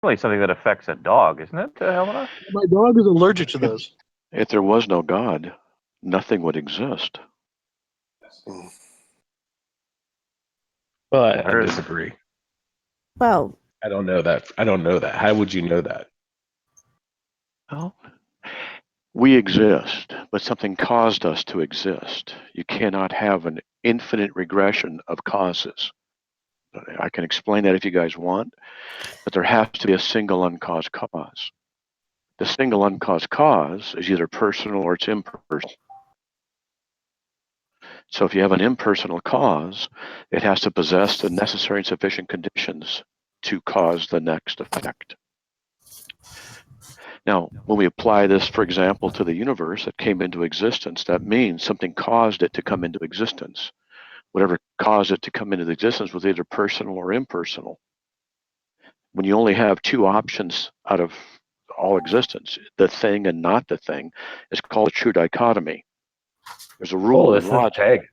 Really something that affects a dog, isn't it, Helena? My dog is allergic to those. If there was no God, nothing would exist. Well, I disagree. Well, I don't know that. How would you know that? Well, we exist, but something caused us to exist. You cannot have an infinite regression of causes. I can explain that if you guys want, but there has to be a single uncaused cause. The single uncaused cause is either personal or it's impersonal. So if you have an impersonal cause, it has to possess the necessary and sufficient conditions to cause the next effect. Now, when we apply this, for example, to the universe that came into existence, that means something caused it to come into existence. Whatever caused it to come into existence was either personal or impersonal. When you only have two options out of all existence, the thing and not the thing, it's called a true dichotomy. There's a rule in logic.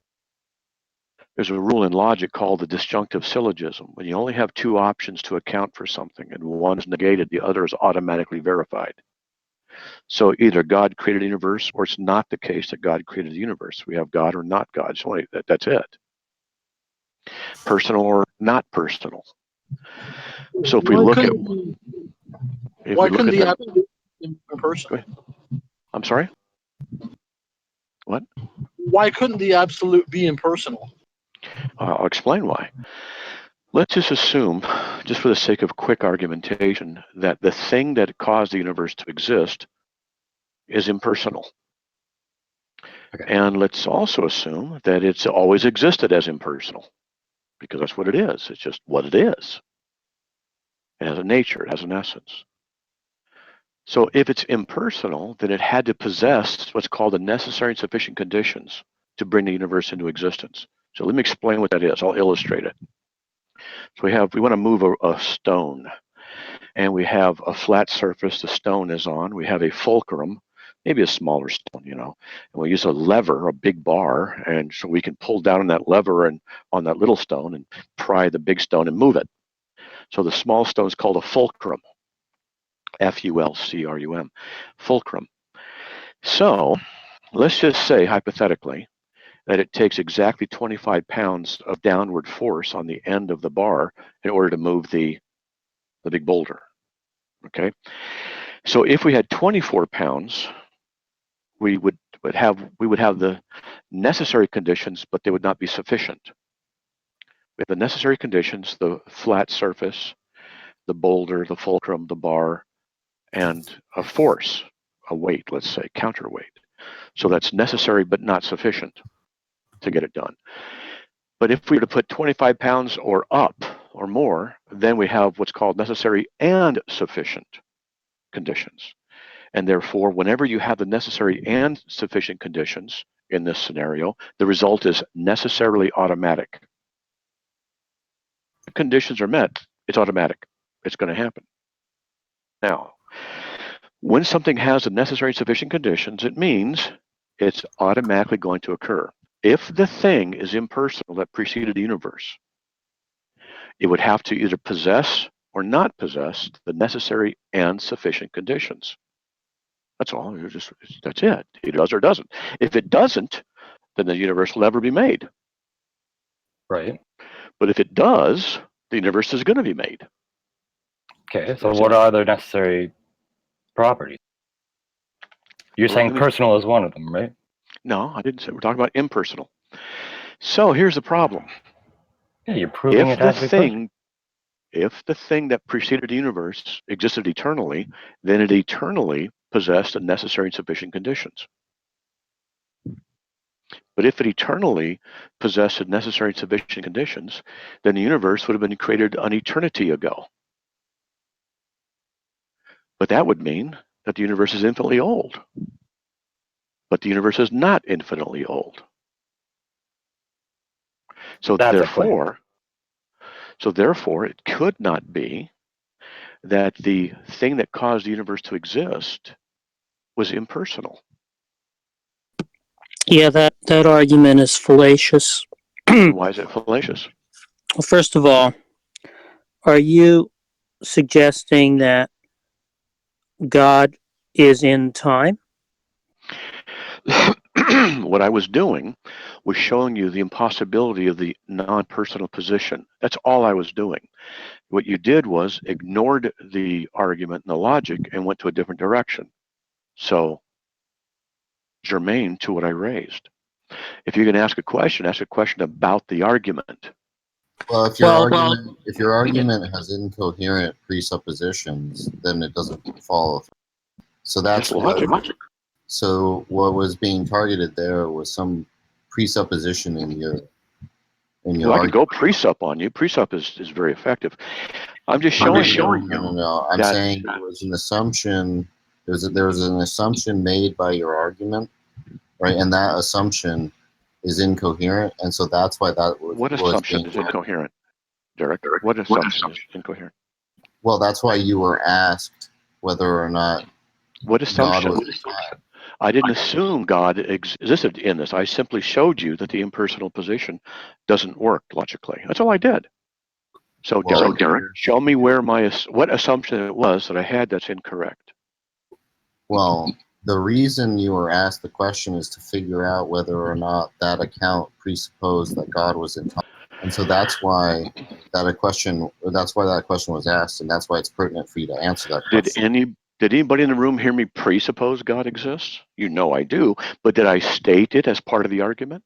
There's a rule in logic called the disjunctive syllogism. When you only have two options to account for something and one is negated, the other is automatically verified. So either God created the universe or it's not the case that God created the universe. We have God or not God. So that's it. Personal or not personal. So if we look at... Why couldn't the absolute be impersonal? I'm sorry? What? Why couldn't the absolute be impersonal? I'll explain why. Let's just assume, just for the sake of quick argumentation, that the thing that caused the universe to exist is impersonal. Okay. And let's also assume that it's always existed as impersonal, because that's what it is. It's just what it is. It has a nature, it has an essence. So if it's impersonal, then it had to possess what's called the necessary and sufficient conditions to bring the universe into existence. So let me explain what that is. I'll illustrate it. So we want to move a stone, and we have a flat surface the stone is on. We have a fulcrum, maybe a smaller stone, and we use a lever, a big bar, and so we can pull down on that lever and on that little stone and pry the big stone and move it. So the small stone is called a fulcrum, Fulcrum, fulcrum. So let's just say, hypothetically, that it takes exactly 25 pounds of downward force on the end of the bar in order to move the big boulder, okay? So if we had 24 pounds, we would have the necessary conditions, but they would not be sufficient. We have the necessary conditions: the flat surface, the boulder, the fulcrum, the bar, and a force, a weight, let's say, counterweight. So that's necessary but not sufficient to get it done. But if we were to put 25 pounds or up or more, then we have what's called necessary and sufficient conditions. And therefore, whenever you have the necessary and sufficient conditions in this scenario, the result is necessarily automatic. If conditions are met, it's automatic. It's going to happen. Now, when something has the necessary and sufficient conditions, it means it's automatically going to occur. If the thing is impersonal that preceded the universe, it would have to either possess or not possess the necessary and sufficient conditions. That's all. That's it. It does or doesn't. If it doesn't, then the universe will never be made. Right. But if it does, the universe is going to be made. Okay, so what are the necessary properties? You're saying personal is one of them, right? No, I didn't say. We're talking about impersonal. So here's the problem. Yeah, you're proving it has to be personal. If the thing that preceded the universe existed eternally, then it eternally possessed the necessary and sufficient conditions. But if it eternally possessed the necessary and sufficient conditions, then the universe would have been created an eternity ago. But that would mean that the universe is infinitely old. But the universe is not infinitely old. So therefore, it could not be that the thing that caused the universe to exist was impersonal. Yeah, that argument is fallacious. Why is it fallacious? Well, first of all, are you suggesting that God is in time? What I was doing was showing you the impossibility of the non-personal position. That's all I was doing. What you did was ignored the argument and the logic and went to a different direction. So, germane to what I raised. If you're going to ask a question about the argument. Well, if your argument has incoherent presuppositions, then it doesn't follow. So that's logic. So what was being targeted there was some presupposition in your Well, I can go presup on you. Presup is very effective. I'm just showing you. No. I'm saying there was an assumption. There was an assumption made by your argument, right? And that assumption is incoherent, and so that's why that was. What assumption is incoherent, Derek? What assumption is incoherent? Well, that's why you were asked whether or not. What assumption? I didn't assume God existed in this. I simply showed you that the impersonal position doesn't work logically. That's all I did. So, Derek, show me where what assumption it was that I had that's incorrect. Well, the reason you were asked the question is to figure out whether or not that account presupposed that God was in time. And so that's why that question was asked, and that's why it's pertinent for you to answer that question. Did anybody in the room hear me presuppose God exists? You know I do, but did I state it as part of the argument?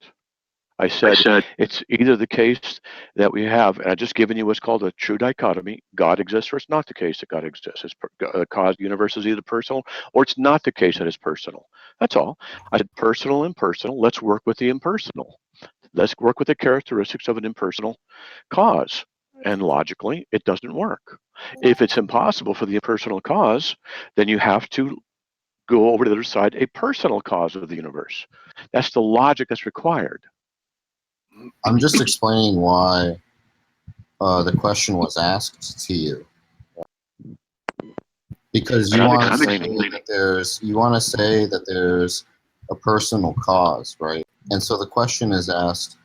I said it's either the case that we have, and I've just given you what's called a true dichotomy. God exists, or it's not the case that God exists. The universe is either personal, or it's not the case that it's personal. That's all. I said personal, impersonal. Let's work with the impersonal. Let's work with the characteristics of an impersonal cause. And logically, it doesn't work. If it's impossible for the impersonal cause, then you have to go over to the other side, a personal cause of the universe. That's the logic that's required. I'm just explaining why the question was asked to you. Because you want to say that there's a personal cause, right? And so the question is asked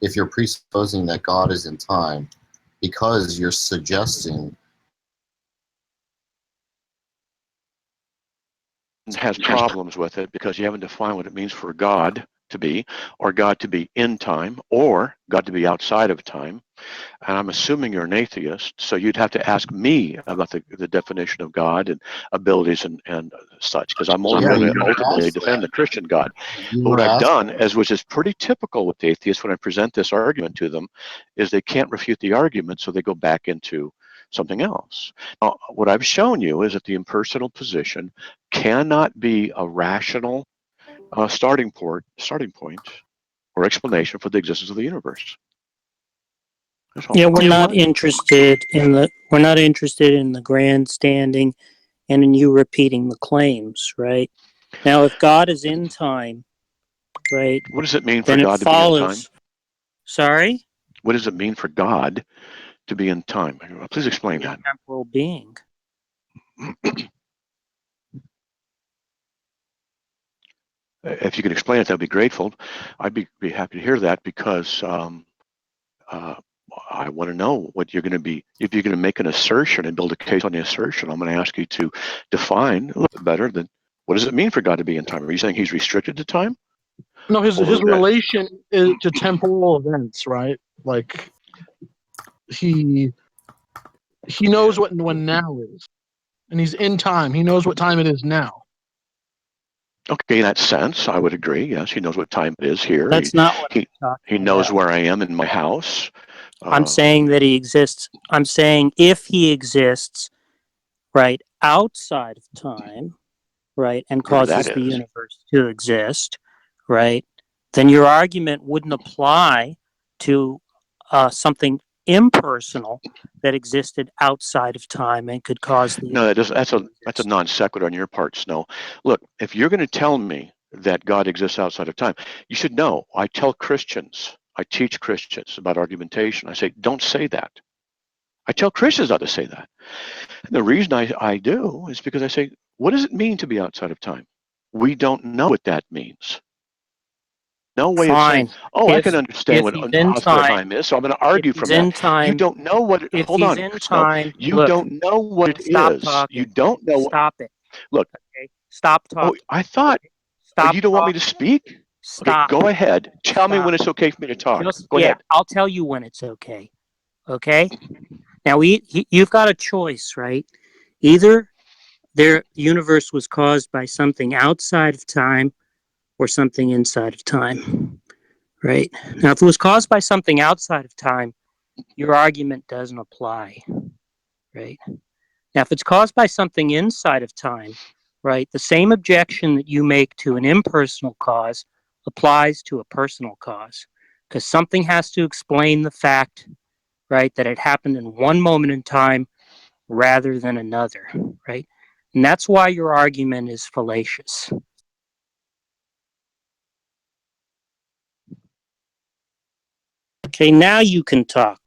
if you're presupposing that God is in time, because you're suggesting has problems with it because you haven't defined what it means for God to be, or God to be in time, or God to be outside of time. And I'm assuming you're an atheist, so you'd have to ask me about the definition of God and abilities and such, because I'm only going to ultimately defend the Christian God. But what I've done, which is pretty typical with atheists when I present this argument to them, is they can't refute the argument, so they go back into something else. Now, what I've shown you is that the impersonal position cannot be a rational starting point or explanation for the existence of the universe. Yeah, we're not interested in the grandstanding and in you repeating the claims, right? Now, if God is in time, right? What does it mean for God to be in time? Sorry? What does it mean for God to be in time? Please explain that. Temporal being. If you could explain it, I'd be grateful. I'd be happy to hear that, because I want to know what you're going to be. If you're going to make an assertion and build a case on the assertion, I'm going to ask you to define a little bit better than what does it mean for God to be in time? Are you saying he's restricted to time? No, his relation is to temporal events, right? Like he knows what when now is, and he's in time. He knows what time it is now. Okay, in that sense, I would agree. Yes, he knows what time it is here. That's not what I'm talking he knows where I am in my house. I'm saying that he exists. I'm saying if he exists, right, outside of time, right, and causes the universe to exist, right, then your argument wouldn't apply to something impersonal that existed outside of time and could cause the universe. No, that's a non sequitur on your part, Snow. Look, if you're going to tell me that God exists outside of time, you should know I tell Christians, I teach Christians about argumentation. I say, don't say that. I tell Christians not to say that. And the reason I do is because I say, what does it mean to be outside of time? We don't know what that means. no way of saying, Fine. oh, I can If understand what he's in outside of time, time is, so I'm going to if argue he's from that. in You time, don't know what it, if hold he's on, in Snow. time, You look, don't know what it stop is. talking. You don't know. Stop it. Look. Okay. Stop Oh, talking. I thought, Stop you don't want me to talking. speak? Okay, Stop. go ahead. Tell me Stop. when it's okay for me to talk. Just Go ahead. I'll tell you when it's okay. Okay. Now you've got a choice, right? Either the universe was caused by something outside of time or something inside of time, right? Now, if it was caused by something outside of time, your argument doesn't apply, right? Now, if it's caused by something inside of time, right, the same objection that you make to an impersonal cause applies to a personal cause, because something has to explain the fact, right, that it happened in one moment in time rather than another, right? And that's why your argument is fallacious. Okay, now you can talk.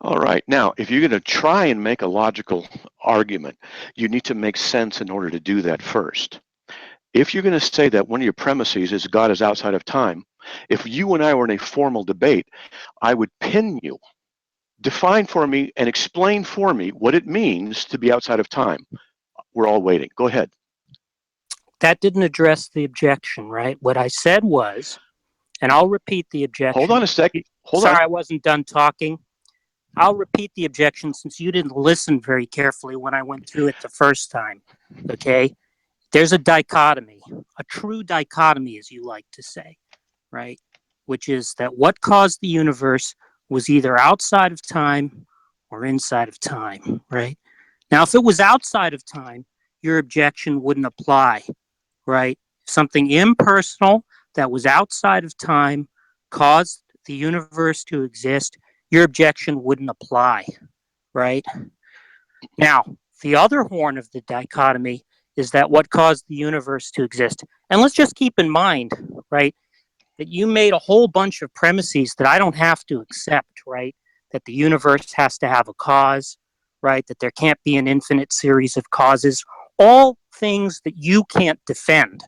All right. Now, if you're going to try and make a logical argument, you need to make sense in order to do that first. If you're going to say that one of your premises is God is outside of time, if you and I were in a formal debate, I would pin you, define for me, and explain for me what it means to be outside of time. We're all waiting. Go ahead. That didn't address the objection, right? What I said was, and I'll repeat the objection. Hold on a sec. Sorry, I wasn't done talking. I'll repeat the objection since you didn't listen very carefully when I went through it the first time. Okay? There's a dichotomy, a true dichotomy, as you like to say, right? Which is that what caused the universe was either outside of time or inside of time, right? Now, if it was outside of time, your objection wouldn't apply, right? Something impersonal that was outside of time caused the universe to exist, your objection wouldn't apply, right? Now, the other horn of the dichotomy is that what caused the universe to exist. And let's just keep in mind, right, that you made a whole bunch of premises that I don't have to accept, right? That the universe has to have a cause, right? That there can't be an infinite series of causes, all things that you can't defend,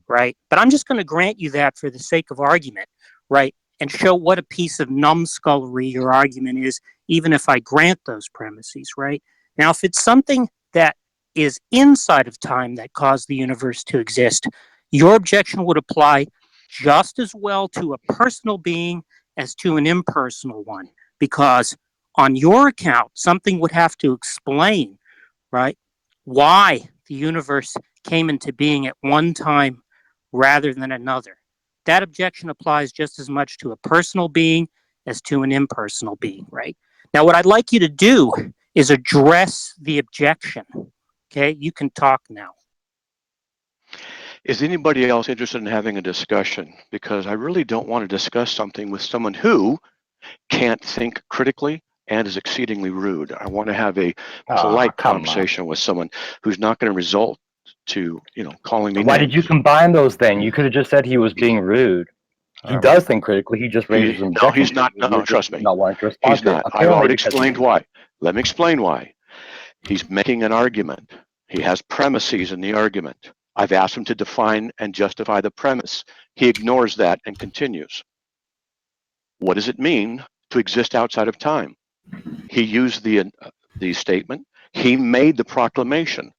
right? But I'm just going to grant you that for the sake of argument, right? And show what a piece of numbskullery your argument is, even if I grant those premises, right? Now, if it's something that is inside of time that caused the universe to exist, your objection would apply just as well to a personal being as to an impersonal one, because on your account, something would have to explain, right, why the universe came into being at one time rather than another. That objection applies just as much to a personal being as to an impersonal being, right? Now, what I'd like you to do is address the objection. Okay, you can talk now. Is anybody else interested in having a discussion? Because I really don't want to discuss something with someone who can't think critically and is exceedingly rude. I want to have a polite conversation with someone who's not going to result to, calling me Why names. did you combine those then? You could have just said he was being rude. He does think critically. He just raises an objection. No, he's not. No, trust me. Not wanting to respond. He's not. I've already explained why. Let me explain why. He's making an argument. He has premises in the argument. I've asked him to define and justify the premise. He ignores that and continues. What does it mean to exist outside of time? He used the statement. He made the proclamation.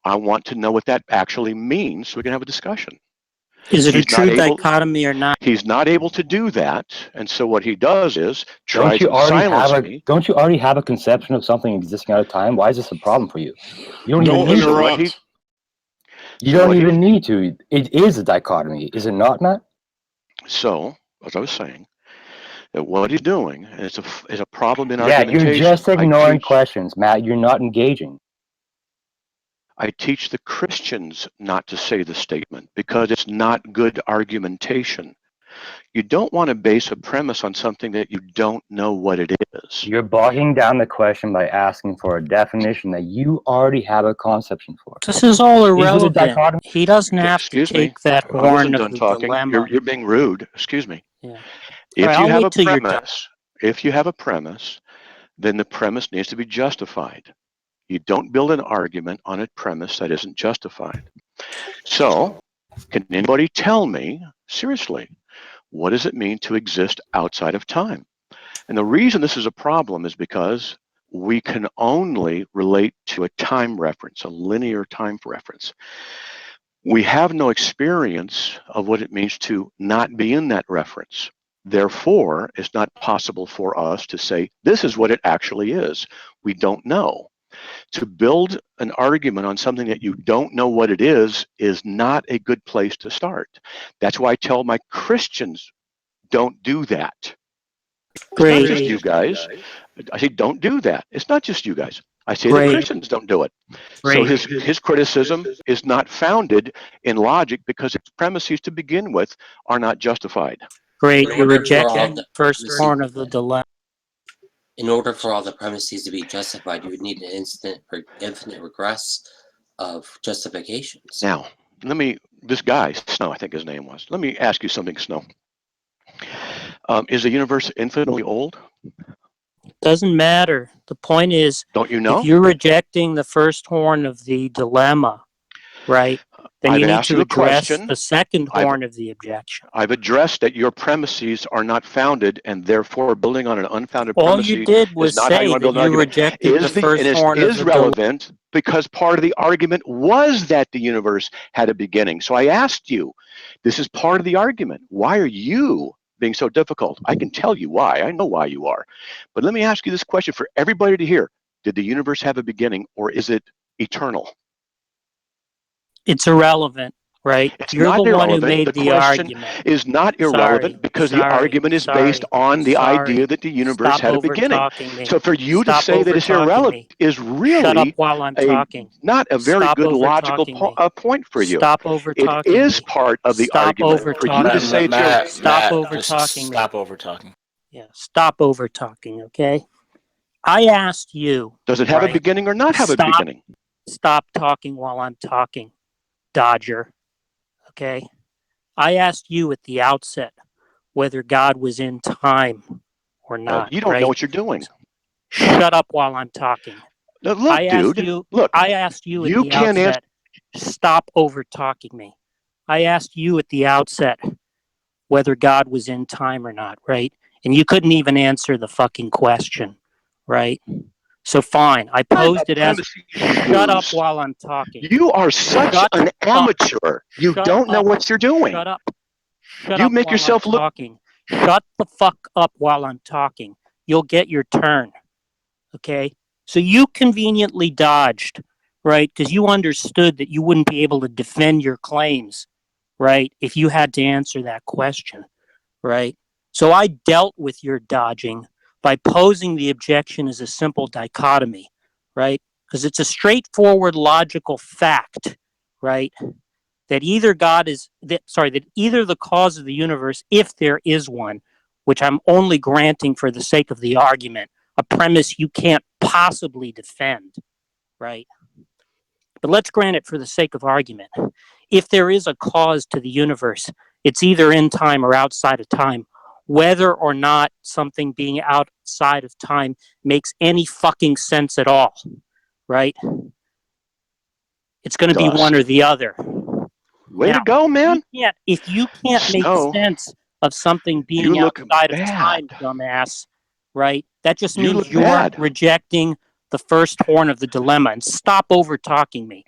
I want to know what that actually means so we can have a discussion. Is it a true dichotomy or not? He's not able to do that, and so what he does is tries to silence me. Don't you already have a conception of something existing out of time? Why is this a problem for you? You Don't interrupt. You don't even need to. It is a dichotomy, is it not, Matt? So, as I was saying, that what he's doing is a problem in argumentation. Yeah, you're just ignoring questions, Matt. You're not engaging. I teach the Christians not to say the statement because it's not good argumentation. You don't want to base a premise on something that you don't know what it is. You're bogging down the question by asking for a definition that you already have a conception for. This is all irrelevant. He doesn't have to take that horn of the dilemma. You're being rude. Excuse me. Yeah. If you have a premise, then the premise needs to be justified. You don't build an argument on a premise that isn't justified. So, can anybody tell me, seriously, what does it mean to exist outside of time? And the reason this is a problem is because we can only relate to a time reference, a linear time reference. We have no experience of what it means to not be in that reference. Therefore, it's not possible for us to say, this is what it actually is. We don't know. To build an argument on something that you don't know what it is not a good place to start. That's why I tell my Christians, don't do that. It's Great. not just you guys. I say, don't do that. It's not just you guys. I say Great. that Christians don't do it. So his criticism is not founded in logic because its premises to begin with are not justified. Great. In You're order for all rejecting the the first premises- horn of the dilemma. In order for all the premises to be justified, you would need an infinite regress of justifications. Now, this guy, Snow, I think his name was, let me ask you something, Snow. Is the universe infinitely old? Doesn't matter. The point is, Don't you know? if you're rejecting the first horn of the dilemma, right, then I've you need asked to you a address question. the second horn of the objection. I've addressed that your premises are not founded, and therefore building on an unfounded All premise you did was is not how you say want to that build an you argument. rejected the first horn of Is the dilemma. relevant because part of the argument was that the universe had a beginning. So I asked you, this is part of the argument. Why are you being so difficult? I can tell you why. I know why you are. But let me ask you this question for everybody to hear. Did the universe have a beginning, or is it eternal? It's irrelevant, right? It's You're not the one who irrelevant. made The the question argument. is not irrelevant because the argument is based on the idea that the universe had a beginning. So for you to say that it's irrelevant is really Shut up while I'm talking. not a very Stop good logical over-talking me. point for you. Stop over It talking is me. part of the Stop argument. For over-talking you to me. say it's irrelevant. Stop over-talking me. Stop over talking. Yeah, stop over talking, okay? I asked you. Does it have a beginning or not have a beginning? Stop talking while I'm talking, Dodger. Okay? I asked you at the outset whether God was in time or not. You don't know what you're doing. Shut up while I'm talking. Now, look, I asked you at the outset. Stop over talking me. I asked you at the outset whether God was in time or not, right? And you couldn't even answer the fucking question, right? So fine, I posed it as shut up while I'm talking. You are such an amateur. You don't know what you're doing. Shut up. Shut you up make while yourself I'm look. Talking. Shut the fuck up while I'm talking. You'll get your turn. Okay? So you conveniently dodged, right? Because you understood that you wouldn't be able to defend your claims, right? If you had to answer that question, right? So I dealt with your dodging by posing the objection as a simple dichotomy, right? Because it's a straightforward logical fact, right? That either that either the cause of the universe, if there is one, which I'm only granting for the sake of the argument, a premise you can't possibly defend, right? But let's grant it for the sake of argument. If there is a cause to the universe, it's either in time or outside of time. Whether or not something being outside of time makes any fucking sense at all, right? It's going to be one or the other. Way to go, man. If you can't make sense of something being outside of time, dumbass, right? That just means you're rejecting the first horn of the dilemma. And stop over talking me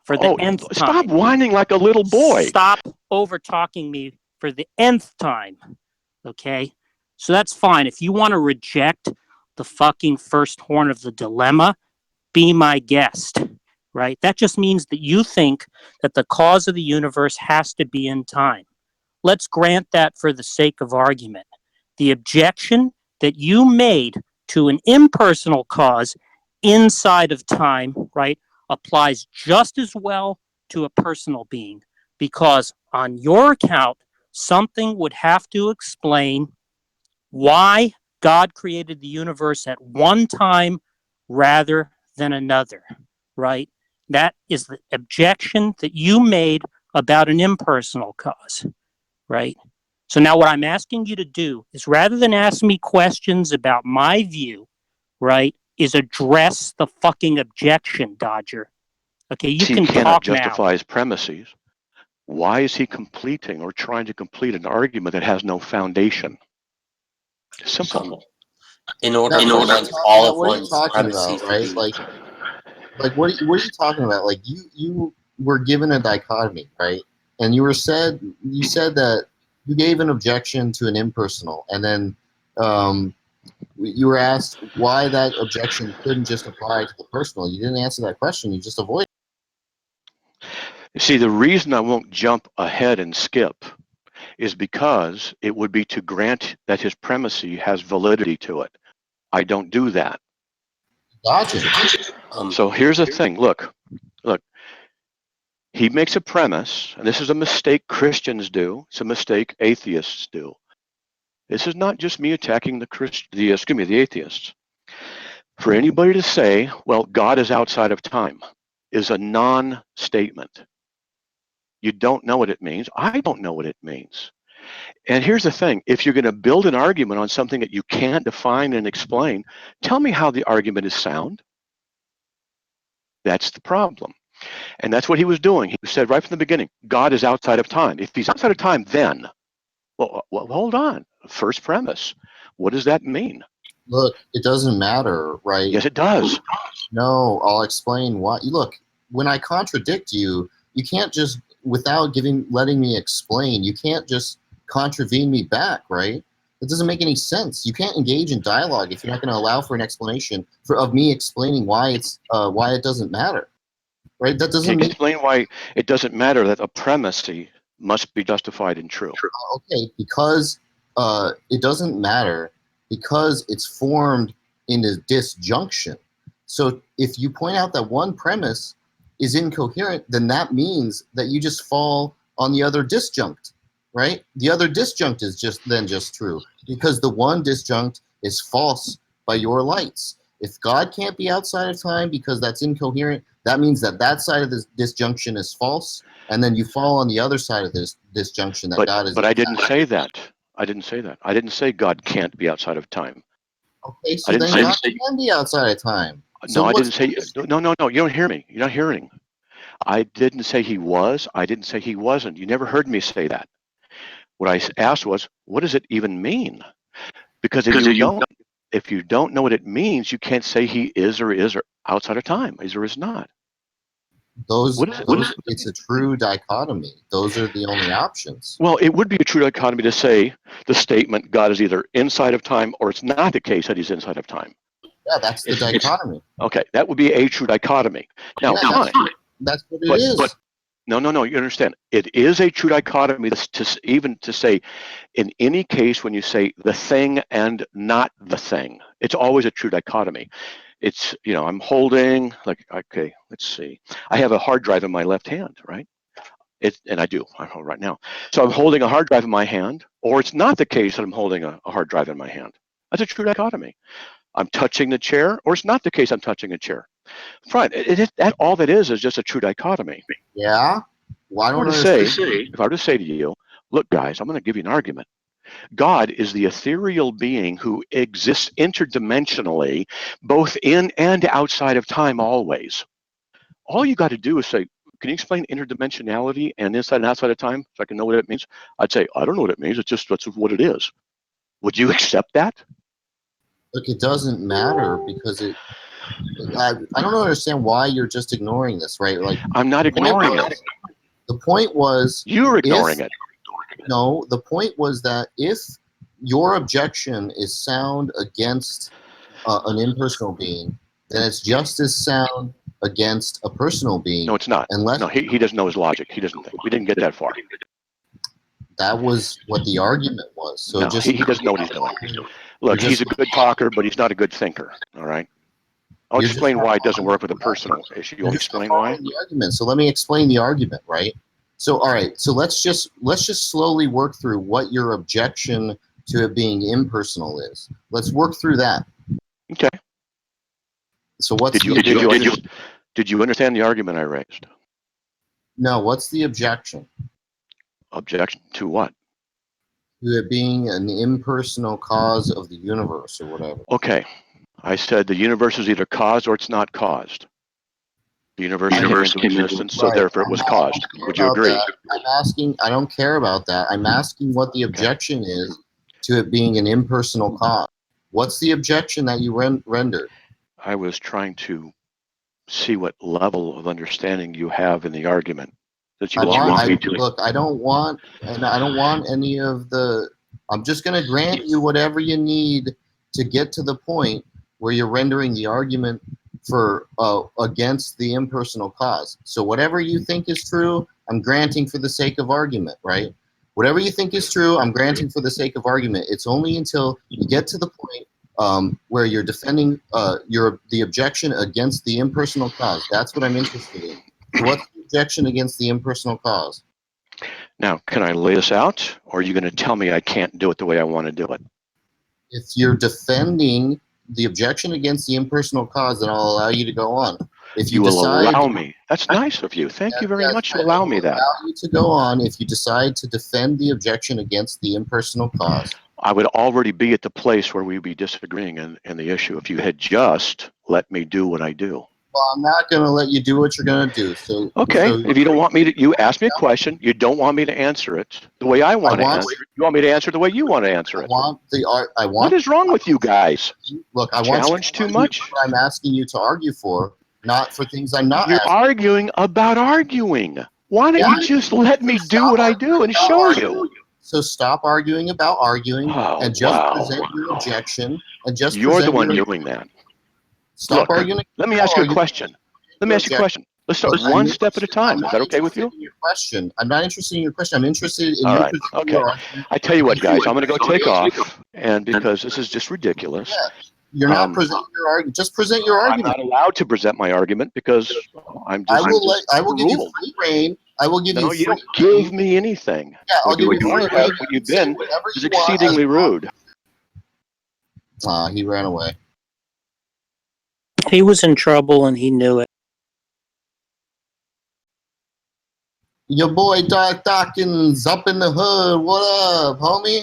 for the nth time. Stop whining like a little boy. Stop over talking me for the nth time. Okay? So that's fine. If you want to reject the fucking first horn of the dilemma, be my guest. Right? That just means that you think that the cause of the universe has to be in time. Let's grant that for the sake of argument. The objection that you made to an impersonal cause inside of time, right, applies just as well to a personal being, because on your account, something would have to explain why God created the universe at one time rather than another, right? That is the objection that you made about an impersonal cause, right? So now what I'm asking you to do is, rather than ask me questions about my view, right, is address the fucking objection, Dodger. Okay, you can cannot talk justify now. his premises. Why is he completing or trying to complete an argument that has no foundation? Simple. In order for all of one's premises to be... Like what are you talking about? Like you were given a dichotomy, right? And you said that you gave an objection to an impersonal, and then you were asked why that objection couldn't just apply to the personal. You didn't answer that question. You just avoided. See, the reason I won't jump ahead and skip is because it would be to grant that his premises has validity to it. I don't do that. Gotcha. So here's the thing. Look. He makes a premise, and this is a mistake Christians do. It's a mistake atheists do. This is not just me attacking the atheists. For anybody to say, well, God is outside of time, is a non-statement. You don't know what it means. I don't know what it means. And here's the thing. If you're going to build an argument on something that you can't define and explain, tell me how the argument is sound. That's the problem. And that's what he was doing. He said right from the beginning, God is outside of time. If he's outside of time, then, well, hold on. First premise. What does that mean? Look, it doesn't matter, right? Yes, it does. No, I'll explain why. Look, when I contradict you, you can't just, without letting me explain, you can't just contravene me back, right? It doesn't make any sense. You can't engage in dialogue if you're not going to allow for an explanation of me explaining why it doesn't matter. Right? That doesn't explain why it doesn't matter that a premise must be justified and true. Okay, because it doesn't matter because it's formed in a disjunction. So if you point out that one premise is incoherent, then that means that you just fall on the other disjunct, right? The other disjunct is just true because the one disjunct is false by your lights. If God can't be outside of time because that's incoherent, that means that side of this disjunction is false, and then you fall on the other side of this disjunction that God is. But I didn't say that. I didn't say that. I didn't say God can't be outside of time. Okay, so then God can be outside of time. No, I didn't say. No. You don't hear me. You're not hearing. I didn't say he was. I didn't say he wasn't. You never heard me say that. What I asked was, what does it even mean? Because if you don't know what it means, you can't say he is or outside of time, is or is not. It's a true dichotomy. Those are the only options. Well, it would be a true dichotomy to say the statement God is either inside of time or it's not the case that he's inside of time. Yeah, that's the dichotomy. Okay, that would be a true dichotomy. Now, that's what it is. But no, you understand. It is a true dichotomy to say, in any case when you say the thing and not the thing, it's always a true dichotomy. It's, I'm holding, okay, let's see. I have a hard drive in my left hand, right? And I do, I'm holding right now. So I'm holding a hard drive in my hand, or it's not the case that I'm holding a hard drive in my hand. That's a true dichotomy. I'm touching the chair, or it's not the case I'm touching a chair. Fine, all that is just a true dichotomy. Yeah? Well, if I were to say to you, look, guys, I'm going to give you an argument. God is the ethereal being who exists interdimensionally, both in and outside of time always. All you got to do is say, can you explain interdimensionality and inside and outside of time so I can know what it means? I'd say, I don't know what it means. That's what it is. Would you accept that? Look, it doesn't matter because I don't understand why you're just ignoring this, right? Like I'm not ignoring it. The point was you're ignoring it. No, the point was that if your objection is sound against an impersonal being, then it's just as sound against a personal being. No, it's not. No, he doesn't know his logic. He doesn't think. We didn't get that far. That was what the argument was. So no, he doesn't know what he's doing. Look, he's a good talker, but he's not a good thinker. All right. I'll explain why it doesn't work with a personal issue. You'll explain why. The argument. So let me explain the argument, right? So all right. So let's just slowly work through what your objection to it being impersonal is. Let's work through that. Okay. So what's did you understand the argument I raised? No. What's the objection? Objection to what? To it being an impersonal cause of the universe or whatever. Okay. I said the universe is either caused or it's not caused. The universe came into existence, so Right. therefore it was caused. Would you agree? I'm asking, I don't care about that. I'm asking what the objection is to it being an impersonal cause. What's the objection that you rendered? I was trying to see what level of understanding you have in the argument that you want me to. Look, I don't want any of the. I'm just going to grant you whatever you need to get to the point where you're rendering the argument for against the impersonal cause. So whatever you think is true, I'm granting for the sake of argument, right? Whatever you think is true, I'm granting for the sake of argument. It's only until you get to the point where you're defending the objection against the impersonal cause. That's what I'm interested in. So what's the objection against the impersonal cause? Now, can I lay this out, or are you going to tell me I can't do it the way I want to do it? If you're defending the objection against the impersonal cause, then I'll allow you to go on. If you will decide, allow me. That's nice of you. Thank you very much to allow me that. Allow you to go on if you decide to defend the objection against the impersonal cause. I would already be at the place where we'd be disagreeing in the issue if you had just let me do what I do. Well, I'm not going to let you do what you're going to do. So okay, if you don't want me to, you ask me a question, you don't want me to answer it the way I want to answer it. You want me to answer it the way you want to answer it. What is wrong with you guys? Look, I challenge too much. What I'm asking you to argue for, not for things I'm not. You're arguing about arguing. Why don't you just let me do what I do and show you? So stop arguing about arguing and just present your objection and just. You're the one doing that. Stop arguing. Let me ask you a question. Let's start one step at a time. Is that okay with you? Your question. I'm not interested in your question. I'm interested in all your right. Okay. I tell you what, guys. I'm going to go take off, and because this is just ridiculous. Yeah. You're not presenting your argument. Just present your argument. I'm not allowed to present my argument because I'm just. I will give you free reign. I will give you. You don't give me anything. Yeah, I'll give you free reign. What you've been is exceedingly rude. He ran away. He was in trouble and he knew it. Your boy Doc Dawkins up in the hood. What up, homie?